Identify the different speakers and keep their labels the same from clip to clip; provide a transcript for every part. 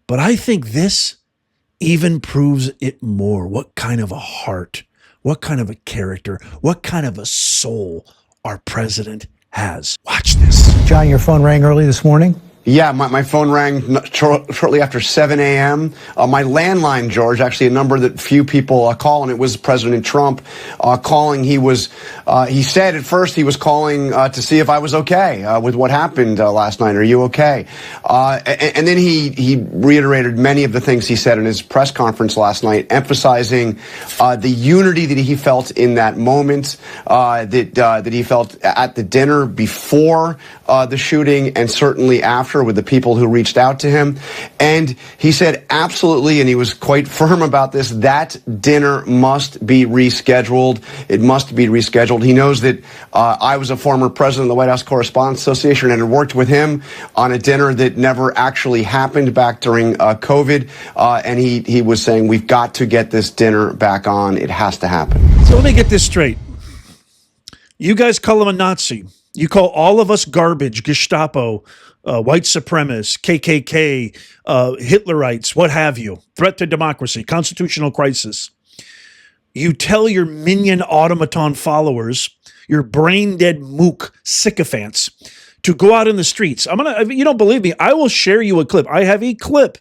Speaker 1: But I think this even proves it more. What kind of a heart, what kind of a character, what kind of a soul our president has. Watch this.
Speaker 2: John, your phone rang early this morning?
Speaker 3: Yeah, my phone rang shortly after 7 a.m. My landline, George, actually a number that few people call, and it was President Trump calling. He said at first he was calling to see if I was okay with what happened last night. Are you okay? And then he reiterated many of the things he said in his press conference last night, emphasizing the unity that he felt in that moment, that he felt at the dinner before the shooting and certainly after, with the people who reached out to him. And he said absolutely, and he was quite firm about this, that dinner must be rescheduled. It must be rescheduled. He knows that I was a former president of the White House Correspondents Association and had worked with him on a dinner that never actually happened back during COVID. And he was saying, we've got to get this dinner back on. It has to happen.
Speaker 1: So let me get this straight. You guys call him a Nazi. You call all of us garbage, Gestapo, white supremacists, KKK, Hitlerites, what have you, threat to democracy, constitutional crisis. You tell your minion automaton followers, your brain-dead mook sycophants, to go out in the streets. You don't believe me, I will share you a clip. I have a clip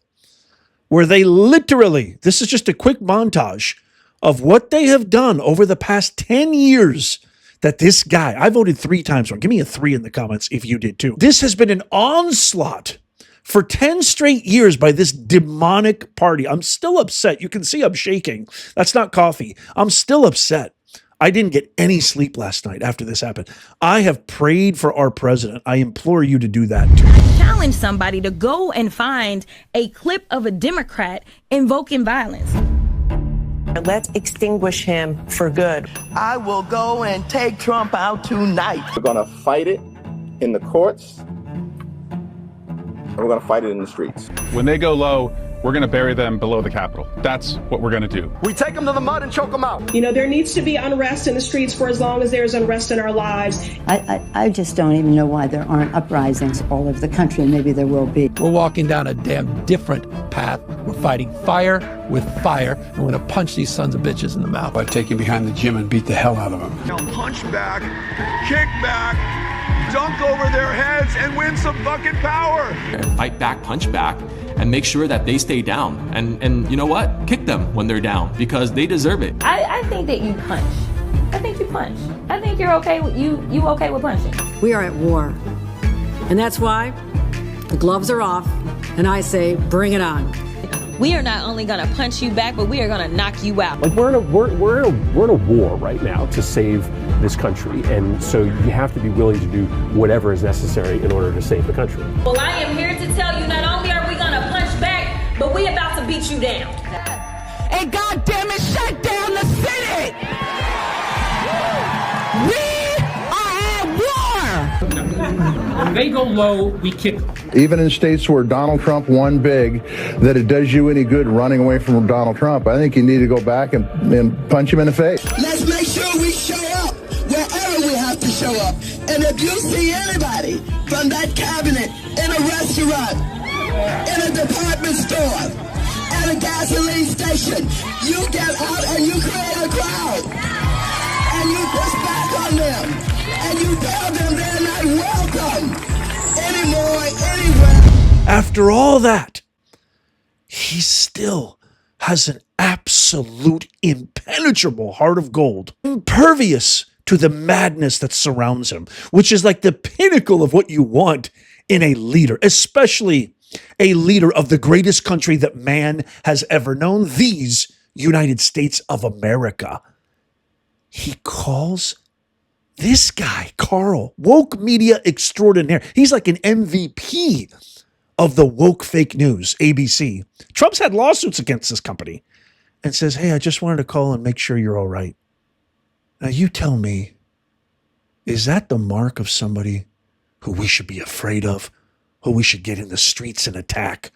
Speaker 1: where they literally, this is just a quick montage of what they have done over the past 10 years that this guy, I voted 3 times for him. Give me a 3 in the comments if you did too. This has been an onslaught for 10 straight years by this demonic party. I'm still upset. You can see I'm shaking. That's not coffee. I'm still upset. I didn't get any sleep last night after this happened. I have prayed for our president. I implore you to do that too.
Speaker 4: Challenge somebody to go and find a clip of a Democrat invoking violence.
Speaker 5: Let's extinguish him for good.
Speaker 6: I will go and take Trump out tonight.
Speaker 7: We're going to fight it in the courts, and we're going to fight it in the streets.
Speaker 8: When they go low, we're going to bury them below the Capitol. That's what we're going to do.
Speaker 6: We take them to the mud and choke them out.
Speaker 9: You know, there needs to be unrest in the streets for as long as there's unrest in our lives.
Speaker 10: I just don't even know why there aren't uprisings all over the country, and maybe there will be.
Speaker 2: We're walking down a damn different path. We're fighting fire with fire, and we're going to punch these sons of bitches in the mouth.
Speaker 11: By taking behind the gym and beat the hell out of them.
Speaker 6: Now punch back, kick back, dunk over their heads, and win some fucking power.
Speaker 12: Fight back, punch back, and make sure that they stay down. And you know what? Kick them when they're down, because they deserve it.
Speaker 4: I think that you punch. I think you punch. I think you're okay with you okay with punching.
Speaker 10: We are at war. And that's why the gloves are off, and I say, bring it on.
Speaker 4: We are not only going to punch you back, but we are going to knock you out.
Speaker 13: Like we're in a war right now to save this country, and so you have to be willing to do whatever is necessary in order to save the country.
Speaker 4: Well, I am here to tell you, not only are we going to punch back, but we about to beat you down.
Speaker 5: And goddamn it, shut down the Senate! We are at war!
Speaker 14: When they go low, we kick.
Speaker 15: Even in states where Donald Trump won big, that it does you any good running away from Donald Trump. I think you need to go back and punch him in the face.
Speaker 6: Let's make sure we show up wherever we have to show up. And if you see anybody from that cabinet in a restaurant, in a department store, at a gasoline station, you get out and you create a crowd. And you push back on them. And you tell them they're not welcome anymore, anywhere.
Speaker 1: After all that, he still has an absolute impenetrable heart of gold, impervious to the madness that surrounds him, which is like the pinnacle of what you want in a leader, especially a leader of the greatest country that man has ever known, these United States of America. He calls this guy, Carl, woke media extraordinaire. He's like an MVP of the woke fake news, ABC. Trump's had lawsuits against this company and says, hey, I just wanted to call and make sure you're all right. Now you tell me, is that the mark of somebody who we should be afraid of, who we should get in the streets and attack,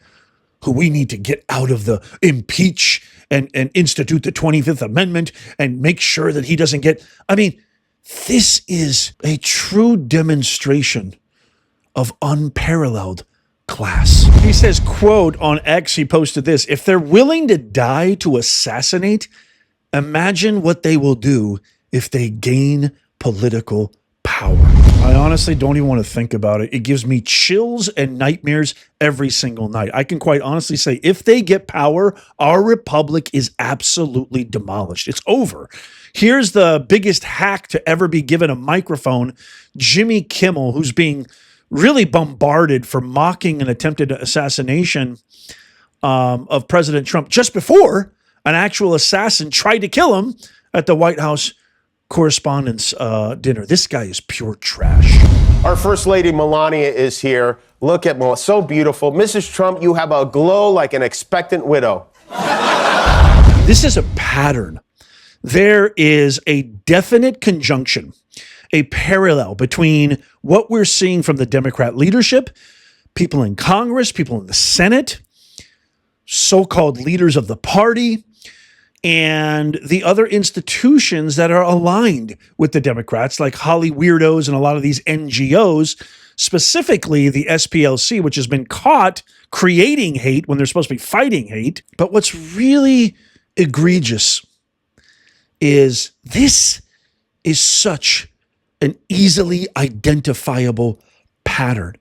Speaker 1: who we need to get out of the impeach and institute the 25th Amendment and make sure that he doesn't get, I mean, this is a true demonstration of unparalleled class. He says, quote, on X, he posted this: if they're willing to die to assassinate, imagine what they will do if they gain political power. I honestly don't even want to think about it. It gives me chills and nightmares every single night. I can quite honestly say, if they get power, our republic is absolutely demolished. It's over. Here's the biggest hack to ever be given a microphone: Jimmy Kimmel, who's being really bombarded for mocking an attempted assassination of President Trump just before an actual assassin tried to kill him at the White House Correspondents' dinner. This guy is pure trash.
Speaker 14: Our First Lady Melania is here. Look at Melania, so beautiful. Mrs. Trump, you have a glow like an expectant widow.
Speaker 1: This is a pattern. There is a definite conjunction, a parallel between what we're seeing from the Democrat leadership, people in Congress, people in the Senate, so-called leaders of the party, and the other institutions that are aligned with the Democrats, like Holly Weirdos and a lot of these NGOs, specifically the SPLC, which has been caught creating hate when they're supposed to be fighting hate. But what's really egregious is this is such an easily identifiable pattern.